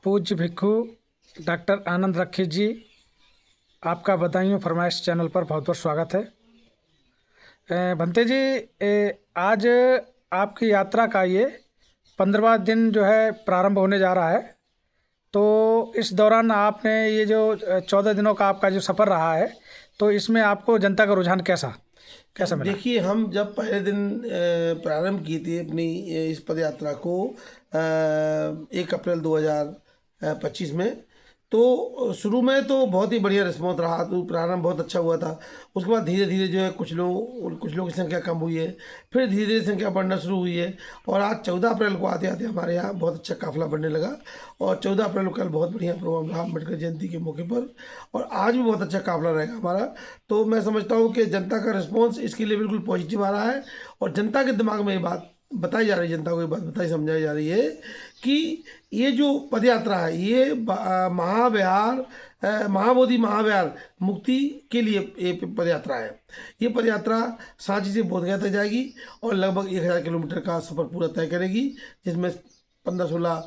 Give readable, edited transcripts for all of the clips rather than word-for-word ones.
पूज्य भिक्खु डॉक्टर आनंद रखी जी, आपका बदायूं फरमाइश चैनल पर बहुत बहुत स्वागत है। भंते जी, आज आपकी यात्रा का ये 15वां दिन जो है प्रारंभ होने जा रहा है। तो इस दौरान आपने ये जो 14 दिनों का आपका जो सफ़र रहा है, तो इसमें आपको जनता का रुझान कैसा मिला? देखिए, हम जब पहले दिन प्रारंभ की थी अपनी इस पद यात्रा को 1 अप्रैल 2025 में, तो शुरू में तो बहुत ही बढ़िया रिस्पॉन्स रहा। तो प्रारंभ बहुत अच्छा हुआ था। उसके बाद धीरे धीरे जो है कुछ लोगों की संख्या कम हुई है, फिर धीरे धीरे संख्या बढ़ना शुरू हुई है। और आज 14 अप्रैल को आते आते हमारे यहाँ बहुत अच्छा काफिला बढ़ने लगा। और 14 अप्रैल को कल बहुत बढ़िया प्रोग्राम रहा अम्बेडकर जयंती के मौके पर, और आज भी बहुत अच्छा काफिला रहेगा हमारा। तो मैं समझता हूँ कि जनता का रिस्पॉन्स इसके लिए बिल्कुल पॉजिटिव आ रहा है। और जनता के दिमाग में ये बात बताई जा रही है, जनता को ये बात बताई समझाई जा रही है कि ये जो पदयात्रा है ये महाबोधि महाविहार मुक्ति के लिए ये पदयात्रा है। ये पदयात्रा सांची से बोधगया तक जाएगी और लगभग 1000 किलोमीटर का सफ़र पूरा तय करेगी, जिसमें 15-16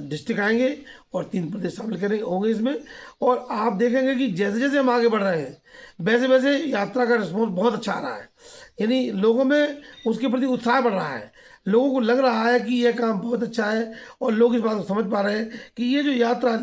डिस्ट्रिक्ट आएंगे और 3 प्रदेश शामिल होंगे इसमें। और आप देखेंगे कि जैसे जैसे हम आगे बढ़ रहे हैं वैसे वैसे यात्रा का रिस्पॉन्स बहुत अच्छा आ रहा है। यानी लोगों में उसके प्रति उत्साह बढ़ रहा है। लोगों को लग रहा है कि यह काम बहुत अच्छा है और लोग इस बात को समझ पा रहे हैं कि ये जो यात्रा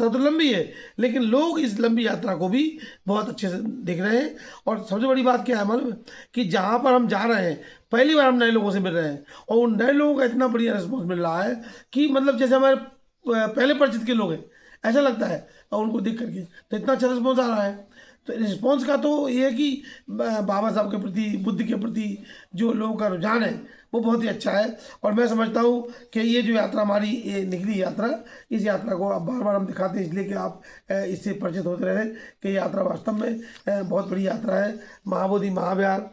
तो लंबी है, लेकिन लोग इस लंबी यात्रा को भी बहुत अच्छे से देख रहे हैं। और सबसे बड़ी बात क्या है मालूम है कि जहाँ पर हम जा रहे हैं पहली बार हम नए लोगों से मिल रहे हैं, और उन नए लोगों का इतना बढ़िया रिस्पॉन्स मिल रहा है कि मतलब जैसे हमारे पहले परिचित के लोग हैं ऐसा लगता है, और उनको देख करके तो इतना अच्छा रिस्पॉन्स आ रहा है। तो रिस्पॉन्स का तो ये है कि बाबा साहब के प्रति, बुद्ध के प्रति जो लोगों का रुझान है वो बहुत ही अच्छा है। और मैं समझता हूँ कि ये जो यात्रा हमारी ये निकली यात्रा, इस यात्रा को अब बार बार हम दिखाते हैं इसलिए कि आप इससे परिचित होते रहे कि यात्रा वास्तव में बहुत बड़ी यात्रा है। महाबोधि महाविहार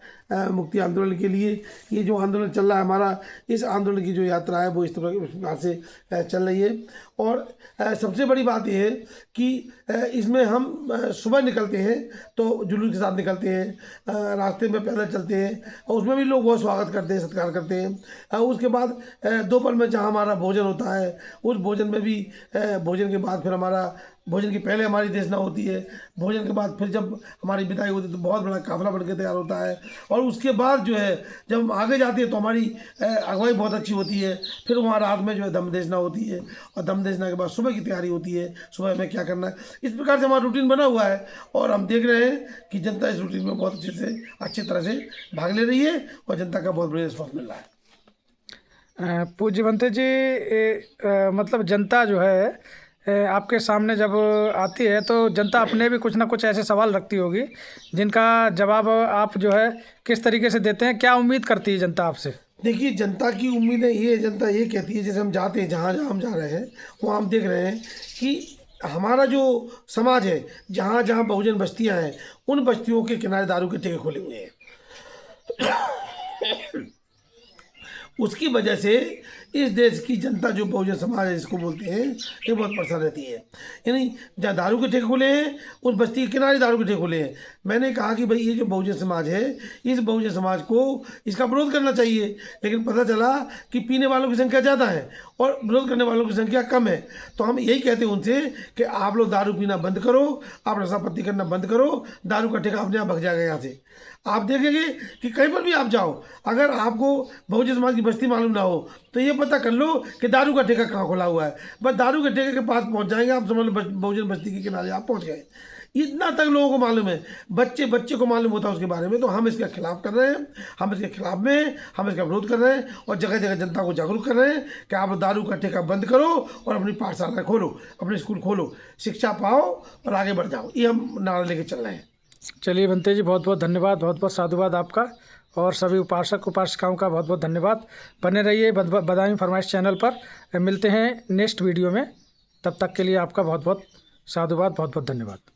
मुक्ति आंदोलन के लिए ये जो आंदोलन चल रहा है हमारा, इस आंदोलन की जो यात्रा है वो इस प्रकार से चल रही है। और सबसे बड़ी बात यह है कि इसमें हम सुबह निकलते हैं तो जुलूस के साथ निकलते हैं, रास्ते में पैदल चलते हैं, और उसमें भी लोग बहुत स्वागत करते हैं, सत्कार करते हैं। उसके बाद दोपहर में जहाँ हमारा भोजन होता है उस भोजन में भी भोजन के बाद फिर भोजन के पहले हमारी देशना होती है, भोजन के बाद फिर जब हमारी विदाई होती है तो बहुत बड़ा काफिला बनकर तैयार होता है। और उसके बाद जो है जब हम आगे जाते हैं तो हमारी अगुवाई बहुत अच्छी होती है। फिर वहाँ रात में जो है दम देशना होती है, और दम देशना के बाद सुबह की तैयारी होती है, सुबह हमें क्या करना है। इस प्रकार से हमारा रूटीन बना हुआ है, और हम देख रहे हैं कि जनता इस रूटीन में बहुत अच्छी तरह से भाग ले रही है, और जनता का बहुत बढ़िया रिस्पॉन्स मिल रहा है। पूज्य भंते जी, मतलब जनता जो है आपके सामने जब आती है तो जनता अपने भी कुछ ना कुछ ऐसे सवाल रखती होगी जिनका जवाब आप जो है किस तरीके से देते हैं? क्या उम्मीद करती है जनता आपसे? देखिए, जनता की उम्मीदें ये, जनता ये कहती है, जैसे हम जाते हैं जहाँ जहाँ हम जा रहे हैं वहाँ हम देख रहे हैं कि हमारा जो समाज है, जहाँ जहाँ बहुजन बस्तियाँ हैं उन बस्तियों के किनारे दारू के ठेके खोले हुए हैं। उसकी वजह से इस देश की जनता जो बहुजन समाज है जिसको बोलते हैं, ये बहुत परेशान रहती है। यानी जहाँ दारू के ठेके खुले हैं उस बस्ती के किनारे दारू के ठेके खुले हैं। मैंने कहा कि भाई ये जो बहुजन समाज है, इस बहुजन समाज को इसका विरोध करना चाहिए, लेकिन पता चला कि पीने वालों की संख्या ज़्यादा है और विरोध करने वालों की संख्या कम है। तो हम यही कहते हैं उनसे कि आप लोग दारू पीना बंद करो, आप नशापत्ती करना बंद करो, दारू का ठेका अपने आप भग जाएगा यहाँ से। आप देखेंगे कि कहीं पर भी आप जाओ, अगर आपको बहुजन समाज की बस्ती मालूम ना हो तो ये पता कर लो कि दारू का ठेका कहाँ खुला हुआ है। बस दारू के ठेके के पास पहुंच जाएंगे आप, समझ लो बहुजन बस्ती के किनारे आप पहुंच गए। इतना तक लोगों को मालूम है, बच्चे को मालूम होता है उसके बारे में। तो हम इसके खिलाफ कर रहे हैं, हम इसके खिलाफ में हम इसका विरोध कर रहे हैं, और जगह जगह जनता को जागरूक कर रहे हैं कि आप दारू का ठेका बंद करो और अपनी पाठशाला खोलो, अपने स्कूल खोलो, शिक्षा पाओ और आगे बढ़ जाओ। ये हम नारा लेके चल रहे हैं। चलिए भंते जी, बहुत बहुत धन्यवाद, बहुत बहुत साधुवाद आपका, और सभी उपासक उपासिकाओं का बहुत बहुत धन्यवाद। बने रहिए बदायूं फरमाइश चैनल पर। मिलते हैं नेक्स्ट वीडियो में, तब तक के लिए आपका बहुत बहुत साधुवाद, बहुत बहुत धन्यवाद।